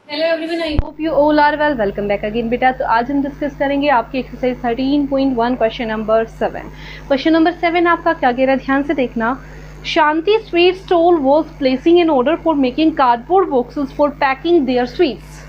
Hello everyone, I hope you all are well. Welcome back again बेटा। तो आज हम डिस्कस करेंगे आपकी exercise 13.1 question number 7। Question number 7 आपका क्या कह रहा है, ध्यान से देखना। Shanti sweet stall was placing in order for making cardboard boxes for packing their sweets.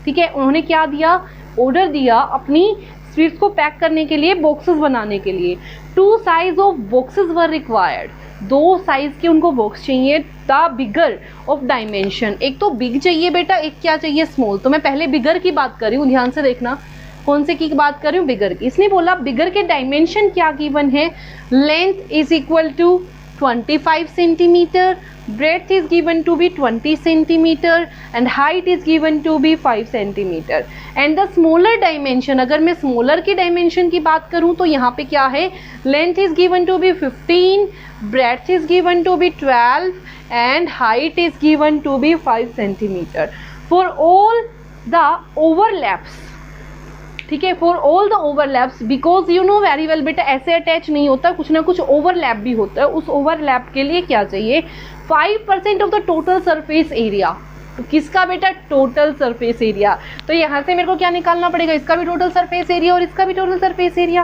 ठीक है, उन्होंने क्या दिया, ऑर्डर दिया अपनी स्वीट्स को पैक करने के लिए, बॉक्सेस बनाने के लिए। 2 size of boxes were required, 2 size के उनको बॉक्स चाहिए। द बिगर ऑफ डायमेंशन, एक तो बिग चाहिए बेटा, एक क्या चाहिए, स्मॉल। तो मैं पहले बिगर की बात कर रही हूँ, ध्यान से देखना कौन से की बात कर रही हूँ, बिगर की। इसने बोला बिगर के डायमेंशन क्या गिवन है, length is equal to 25 centimetre, breadth is given to be 20 centimeter and height is given to be 5 centimeter and the smaller dimension, अगर मैं smaller की dimension की बात करूं तो यहाँ पे क्या है, length is given to be 15, breadth is given to be 12 and height is given to be 5 centimeter for all the overlaps। ठीक है, for all the overlaps, because you know very well बेटा, ऐसे अटैच नहीं होता, कुछ ना कुछ overlap भी होता है। उस ओवरलैप के लिए क्या चाहिए, 5% of the total surface area. तो किसका बेटा, टोटल सरफेस एरिया। तो यहाँ से मेरे को क्या निकालना पड़ेगा, इसका भी टोटल सरफेस एरिया और इसका भी टोटल सरफेस एरिया।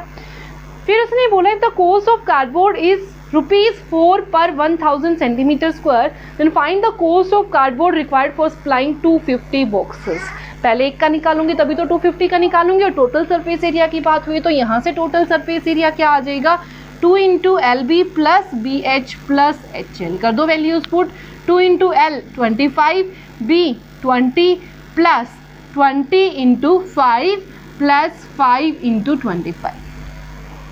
फिर उसने बोला the cost of cardboard is ₹4 per 1000 centimetre square, then find the cost of cardboard required for supplying 250 boxes. पहले एक का निकालूंगी तभी तो 250 का निकालूंगी। और टोटल सरफेस एरिया की बात हुई तो यहाँ से टोटल सरफेस एरिया क्या आ जाएगा, 2 × LB plus BH plus HL। कर दो values put, 2 × L 25, B 20 plus 20 × 5 plus 5 × 25।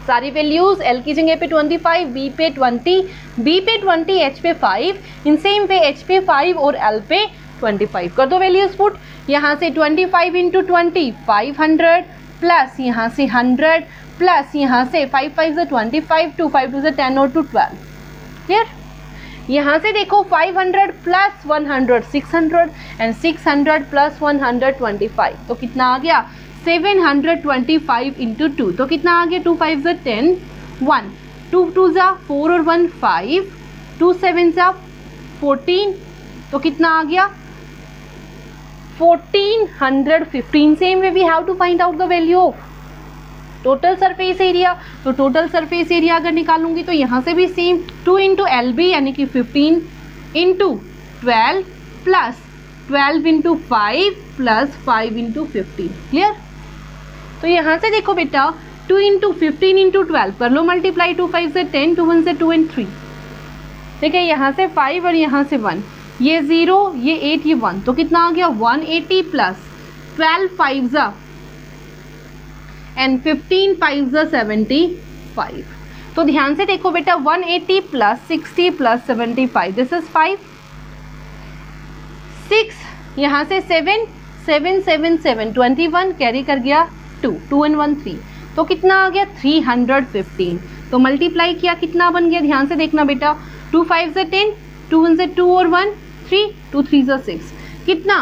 सारी वैल्यूज L की जगह पे 25, B पे 20, B पे 20, H पे 5, इन सेम पे H पे 5 और L पे 25। कर दो वैल्यूज पुट, यहाँ से 25 × 20 500 प्लस यहाँ से 100 प्लस यहाँ से 5 5 से 25, 2 5 2 से 10 और 2 12। क्लियर। यहाँ से देखो 500 प्लस 100 600 एंड 600 प्लस 125, तो कितना आ गया 725 × 2। तो कितना आ गया, 2 5 से 10 1, 2 2 जा 4 और 1 5, 2 7 जा 14, तो कितना आ गया 1415। Same way we have to find out the value of total surface area. तो टोटल सरफेस एरिया अगर निकालूंगी तो यहाँ से भी सेम 2 × LB यानी कि 15 × 12 प्लस 12 × 5 प्लस 5 × 15। क्लियर। तो यहाँ से देखो बेटा 2 × 15 × 12 कर लो मल्टीप्लाई, 2 5 से 10, 2 1 से 2 and 3। ठीक है, यहाँ से 5 और यहाँ से 1, ये 0 ये 8 ये 1, तो कितना आ गया 180 प्लस 12 5 जा एंड 15 5 जा 75। तो ध्यान से देखो बेटा 180 प्लस 60 प्लस 75, दिस इज 5 6, यहाँ से 7 7 7 7 21, कैरी कर गया 2 2 and 1 3, तो कितना आ गया 315। तो मल्टीप्लाई किया कितना बन गया, ध्यान से देखना बेटा, 2 5 से 10, 2 1 से 2 और 1 3, 2 3 से 6, कितना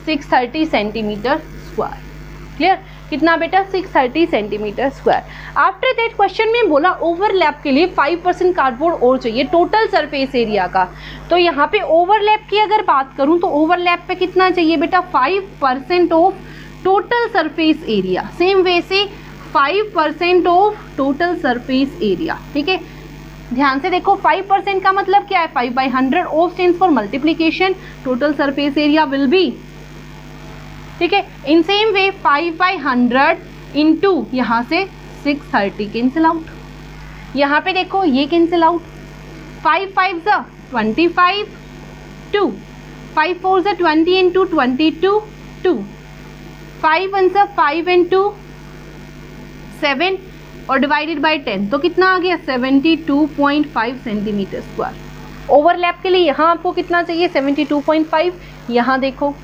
630 सेंटीमीटर स्क्वायर। क्लियर। कितना बेटा 630 centimetre square. After that question में बोला ओवरलैप के लिए 5% कार्डबोर्ड और चाहिए टोटल सरफेस एरिया का। तो यहाँ पे ओवरलैप की अगर बात करूँ तो ओवरलैप पे कितना चाहिए बेटा, 5% of total surface area. Same way से 5% ऑफ टोटल सरफेस एरिया। ठीक है, ध्यान से देखो 5% का मतलब क्या है, 5/100 of stands for multiplication, total surface area will be. ठीक है, इन सेम वे 5/100 इंटू यहाँ से 630 कैंसिल आउट, यहाँ पे देखो ये कैंसिल आउट, 5 5 जा 25 2, 5 4 जा 20 and 2 22 2, 5 1 जा 5 and 2 7 और डिवाइडेड बाय 10, तो कितना आ गया 72.5 सेंटीमीटर स्क्वायर। ओवरलैप के लिए यहाँ आपको कितना चाहिए 72.5, यहाँ देखो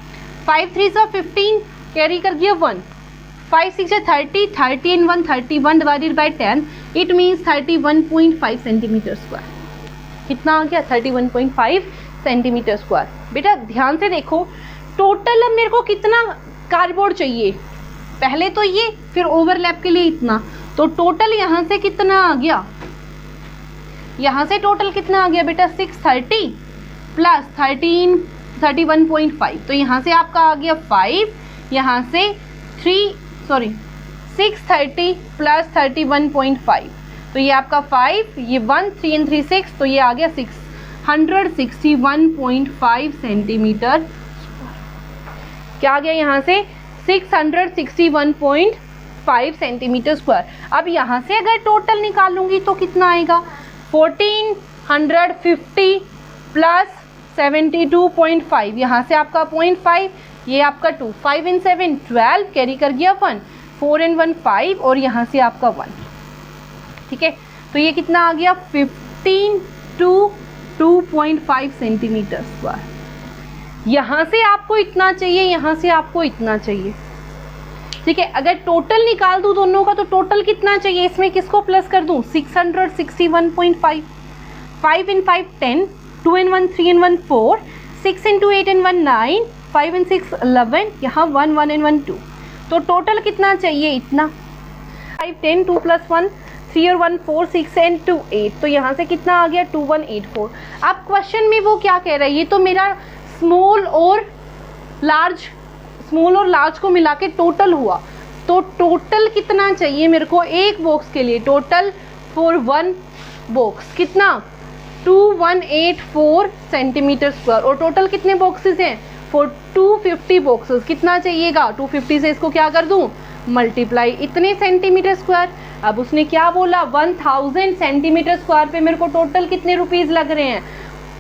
5 3 से 15, कैरी कर गया 1, 5 6 से 30, 30 and 1 31 divided by 10, it means 31.5 centimetre square. कितना आ गया 31.5 सेंटीमीटर स्क्वायर। बेटा ध्यान से देखो टोटल अब मेरे को कितना कार्डबोर्ड चाहिए, पहले तो ये, फिर ओवरलैप के लिए इतना, तो टोटल यहाँ से कितना आ गया, यहाँ से टोटल कितना आ गया बेटा 630 प्लस 13 31.5, तो यहाँ से आपका आ गया 5, यहाँ से 630 प्लस 31.5, तो ये आपका 5, ये 1 3 and 3 6, तो ये आ गया 661.5 सेंटीमीटर। क्या आ गया यहाँ से 661.5 सेंटीमीटर स्क्वायर। अब यहाँ से अगर टोटल निकालूंगी तो कितना आएगा 1450 प्लस 72.5, यहाँ से आपका 0.5, ये आपका 2, 5 and 7 12, कैरी कर गया 1, 4 and 1 5, और यहाँ से आपका 1। ठीक है, तो ये कितना आ गया 15 to 2.5 सेंटीमीटर स्क्वायर। यहाँ से आपको इतना चाहिए, यहाँ से आपको इतना चाहिए। ठीक है, अगर टोटल निकाल दूँ दोनों का तो टोटल कितना चाहिए, इसमें किसको प्लस कर दूँ 661.5, 5 and 5 10, 2 and 1 3 and 1 4, 6 and 2 8 and 1 9, 5 and 6 11, यहाँ 1 1 and 1 2, तो टोटल कितना चाहिए इतना 5 10, 2 plus 1 3 और 1 4, 6 and 2 8, तो यहाँ से कितना आ गया 2184। अब क्वेश्चन में वो क्या कह रहा है, ये तो मेरा स्मॉल और लार्ज को मिला के टोटल हुआ, तो टोटल कितना चाहिए मेरे को एक बॉक्स के लिए, टोटल फॉर वन बॉक्स कितना 2184 सेंटीमीटर स्क्वायर, और टोटल कितने बॉक्सेस हैं फॉर 250 बॉक्सेस, कितना चाहिएगा 250 से इसको क्या कर दूं मल्टीप्लाई, इतने सेंटीमीटर स्क्वायर। अब उसने क्या बोला 1000 सेंटीमीटर स्क्वायर पे मेरे को टोटल कितने रुपीस लग रहे हैं,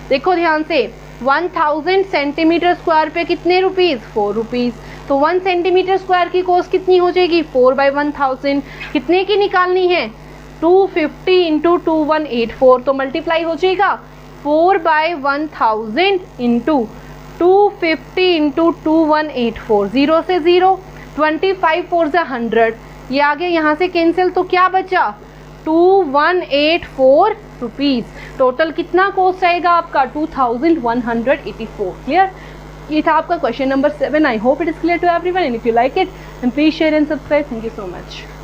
देखो ध्यान से 1000 सेंटीमीटर स्क्वायर पे कितने रुपीस 4 रुपीस, तो 1 सेंटीमीटर स्क्वायर की कॉस्ट कितनी हो जाएगी 4/1000, कितने की निकालनी है 250 इंटू 2184, तो मल्टीप्लाई हो जाएगा 4/1000 इंटू 250 इंटू 2184, 0 से 0, 25 4 100, ये आ गया यहाँ से कैंसिल, तो क्या बचा 2184 रुपीज़। टोटल कितना कॉस्ट आएगा आपका 2184। क्लियर, ये था आपका question number 7। I hope it is clear to everyone, and if you like it then please share and subscribe. Thank you so much.